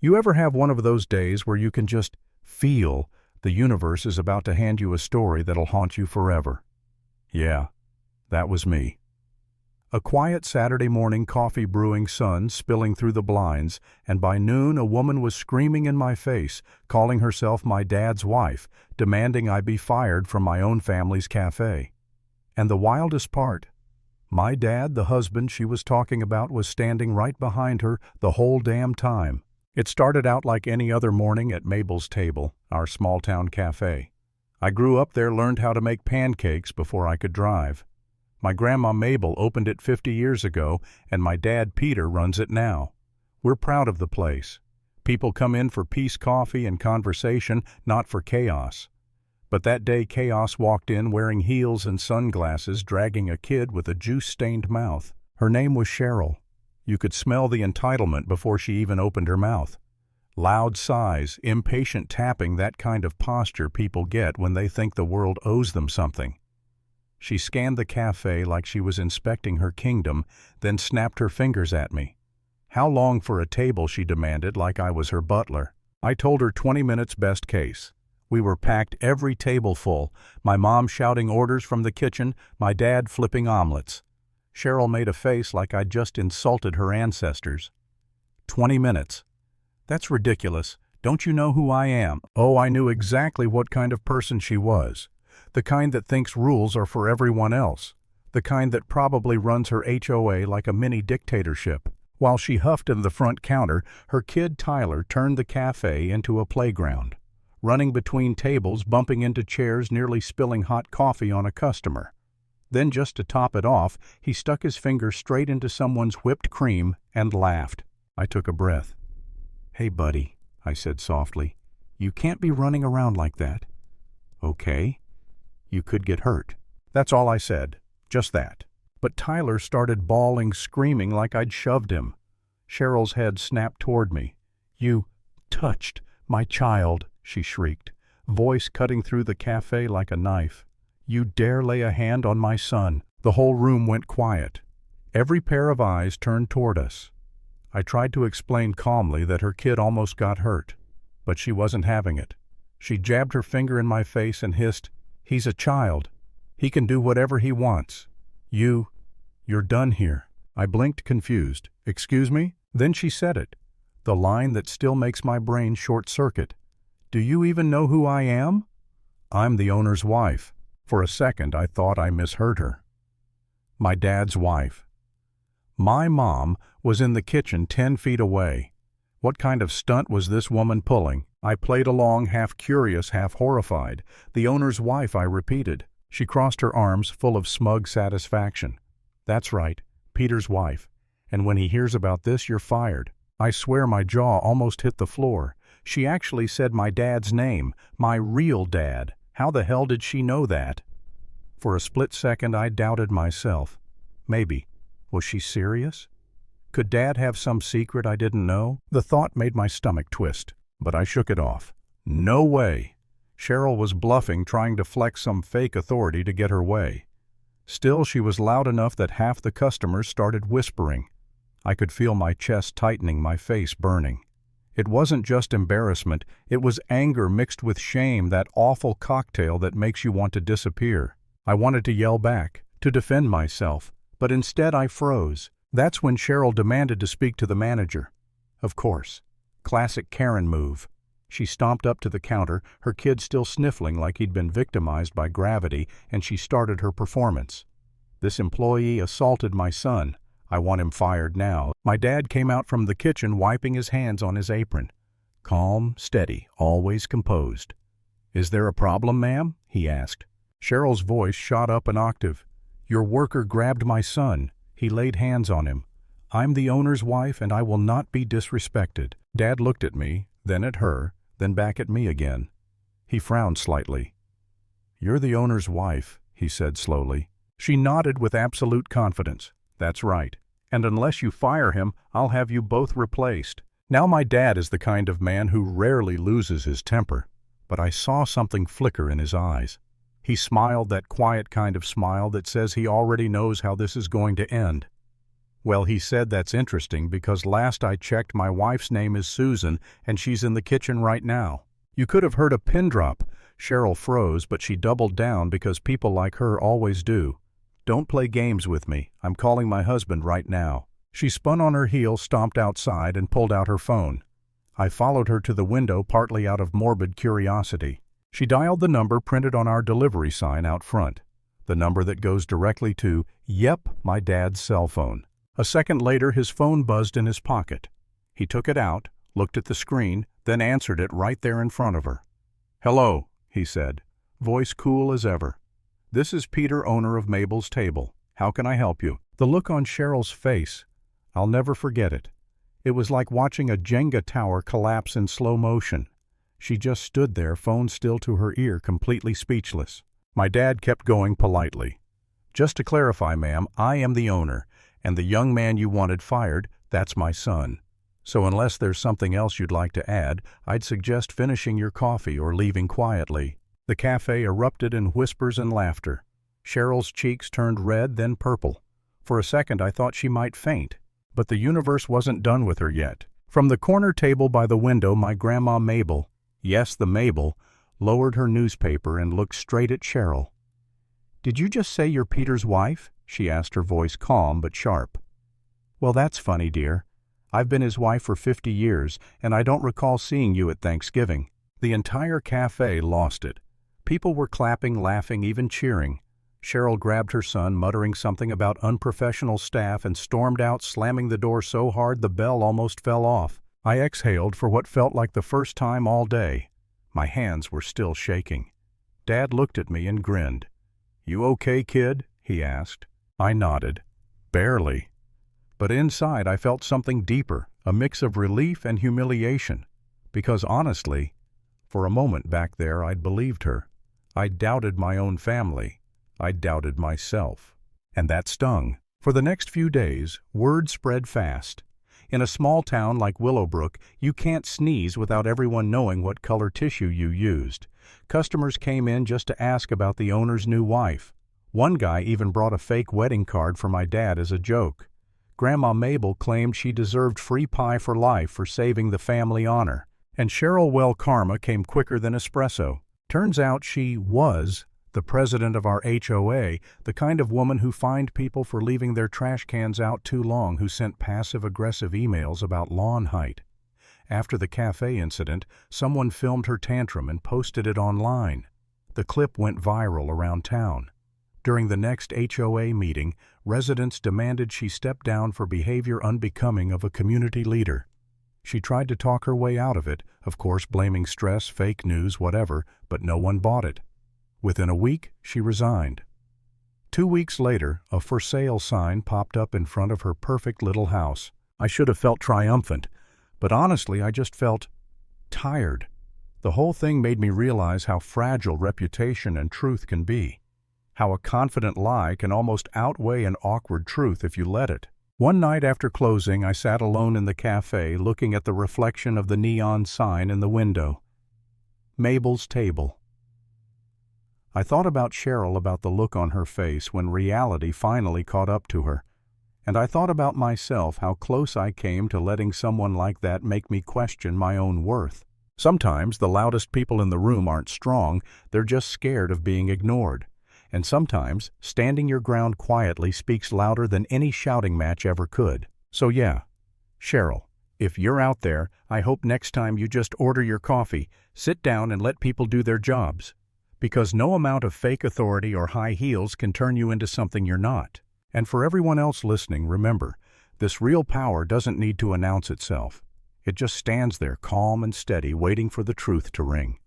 You ever have one of those days where you can just feel the universe is about to hand you a story that'll haunt you forever? Yeah, that was me. A quiet Saturday morning, coffee brewing, sun spilling through the blinds, and by noon a woman was screaming in my face, calling herself my dad's wife, demanding I be fired from my own family's cafe. And the wildest part, my dad, the husband she was talking about, was standing right behind her the whole damn time. It started out like any other morning at Mabel's Table, our small-town cafe. I grew up there, learned how to make pancakes before I could drive. My grandma Mabel opened it 50 years ago, and my dad Peter runs it now. We're proud of the place. People come in for peace coffee and conversation, not for chaos. But that day Chaos walked in wearing heels and sunglasses, dragging a kid with a juice-stained mouth. Her name was Cheryl. You could smell the entitlement before she even opened her mouth. Loud sighs, impatient tapping, that kind of posture people get when they think the world owes them something. She scanned the cafe like she was inspecting her kingdom, then snapped her fingers at me. How long for a table, she demanded, like I was her butler. I told her 20 minutes best case. We were packed, every table full, my mom shouting orders from the kitchen, my dad flipping omelets. Cheryl made a face like I'd just insulted her ancestors. 20 minutes. That's ridiculous. Don't you know who I am? Oh, I knew exactly what kind of person she was. The kind that thinks rules are for everyone else. The kind that probably runs her HOA like a mini dictatorship. While she huffed in the front counter, her kid Tyler turned the cafe into a playground. Running between tables, bumping into chairs, nearly spilling hot coffee on a customer. Then, just to top it off, he stuck his finger straight into someone's whipped cream and laughed. I took a breath. "Hey, buddy," I said softly. "You can't be running around like that." "Okay. You could get hurt." That's all I said. Just that. But Tyler started bawling, screaming like I'd shoved him. Cheryl's head snapped toward me. "You touched my child," she shrieked, voice cutting through the cafe like a knife. "You dare lay a hand on my son." The whole room went quiet. Every pair of eyes turned toward us. I tried to explain calmly that her kid almost got hurt, but she wasn't having it. She jabbed her finger in my face and hissed, "He's a child. He can do whatever he wants. You're done here." I blinked, confused. "Excuse me?" Then she said it, the line that still makes my brain short-circuit. "Do you even know who I am?" "I'm the owner's wife." For a second, I thought I misheard her. My dad's wife. My mom was in the kitchen 10 feet away. What kind of stunt was this woman pulling? I played along, half curious, half horrified. "The owner's wife," I repeated. She crossed her arms, full of smug satisfaction. "That's right, Peter's wife. And when he hears about this, you're fired." I swear my jaw almost hit the floor. She actually said my dad's name, my real dad. How the hell did she know that? For a split second, I doubted myself. Maybe. Was she serious? Could Dad have some secret I didn't know? The thought made my stomach twist, but I shook it off. No way. Cheryl was bluffing, trying to flex some fake authority to get her way. Still, she was loud enough that half the customers started whispering. I could feel my chest tightening, my face burning. It wasn't just embarrassment, it was anger mixed with shame, that awful cocktail that makes you want to disappear. I wanted to yell back, to defend myself, but instead I froze. That's when Cheryl demanded to speak to the manager. Of course. Classic Karen move. She stomped up to the counter, her kid still sniffling like he'd been victimized by gravity, and she started her performance. "This employee assaulted my son. I want him fired now." My dad came out from the kitchen, wiping his hands on his apron. Calm, steady, always composed. "Is there a problem, ma'am?" he asked. Cheryl's voice shot up an octave. "Your worker grabbed my son. He laid hands on him. I'm the owner's wife, and I will not be disrespected." Dad looked at me, then at her, then back at me again. He frowned slightly. "You're the owner's wife," he said slowly. She nodded with absolute confidence. "That's right. And unless you fire him, I'll have you both replaced." Now my dad is the kind of man who rarely loses his temper, but I saw something flicker in his eyes. He smiled, that quiet kind of smile that says he already knows how this is going to end. Well, he said that's interesting because last I checked my wife's name is Susan and she's in the kitchen right now. You could have heard a pin drop. Cheryl froze, but she doubled down because people like her always do. Don't play games with me. I'm calling my husband right now. She spun on her heel, stomped outside, and pulled out her phone. I followed her to the window partly out of morbid curiosity. She dialed the number printed on our delivery sign out front. The number that goes directly to, yep, my dad's cell phone. A second later, his phone buzzed in his pocket. He took it out, looked at the screen, then answered it right there in front of her. "Hello," he said, voice cool as ever. "This is Peter, owner of Mabel's Table. How can I help you?" The look on Cheryl's face, I'll never forget it. It was like watching a Jenga tower collapse in slow motion. She just stood there, phone still to her ear, completely speechless. My dad kept going politely. "Just to clarify, ma'am, I am the owner, and the young man you wanted fired, that's my son. So unless there's something else you'd like to add, I'd suggest finishing your coffee or leaving quietly." The cafe erupted in whispers and laughter. Cheryl's cheeks turned red, then purple. For a second I thought she might faint. But the universe wasn't done with her yet. From the corner table by the window, my Grandma Mabel, yes, the Mabel, lowered her newspaper and looked straight at Cheryl. "Did you just say you're Peter's wife?" she asked, her voice calm but sharp. "Well, that's funny, dear. I've been his wife for 50 years, and I don't recall seeing you at Thanksgiving." The entire cafe lost it. People were clapping, laughing, even cheering. Cheryl grabbed her son, muttering something about unprofessional staff, and stormed out, slamming the door so hard the bell almost fell off. I exhaled for what felt like the first time all day. My hands were still shaking. Dad looked at me and grinned. "You okay, kid?" he asked. I nodded. Barely. But inside I felt something deeper, a mix of relief and humiliation. Because honestly, for a moment back there I'd believed her. I'd doubted my own family. I doubted myself. And that stung. For the next few days, word spread fast. In a small town like Willowbrook, you can't sneeze without everyone knowing what color tissue you used. Customers came in just to ask about the owner's new wife. One guy even brought a fake wedding card for my dad as a joke. Grandma Mabel claimed she deserved free pie for life for saving the family honor. And Cheryl, well, karma came quicker than espresso. Turns out she was the president of our HOA, the kind of woman who fined people for leaving their trash cans out too long, who sent passive-aggressive emails about lawn height. After the cafe incident, someone filmed her tantrum and posted it online. The clip went viral around town. During the next HOA meeting, residents demanded she step down for behavior unbecoming of a community leader. She tried to talk her way out of it, of course blaming stress, fake news, whatever, but no one bought it. Within a week, she resigned. 2 weeks later, a for sale sign popped up in front of her perfect little house. I should have felt triumphant, but honestly, I just felt tired. The whole thing made me realize how fragile reputation and truth can be. How a confident lie can almost outweigh an awkward truth if you let it. One night after closing, I sat alone in the cafe looking at the reflection of the neon sign in the window. Mabel's Table. I thought about Cheryl, about the look on her face when reality finally caught up to her. And I thought about myself, how close I came to letting someone like that make me question my own worth. Sometimes the loudest people in the room aren't strong, they're just scared of being ignored. And sometimes standing your ground quietly speaks louder than any shouting match ever could. So yeah, Cheryl, if you're out there, I hope next time you just order your coffee, sit down and let people do their jobs. Because no amount of fake authority or high heels can turn you into something you're not. And for everyone else listening, remember, this real power doesn't need to announce itself. It just stands there calm and steady, waiting for the truth to ring.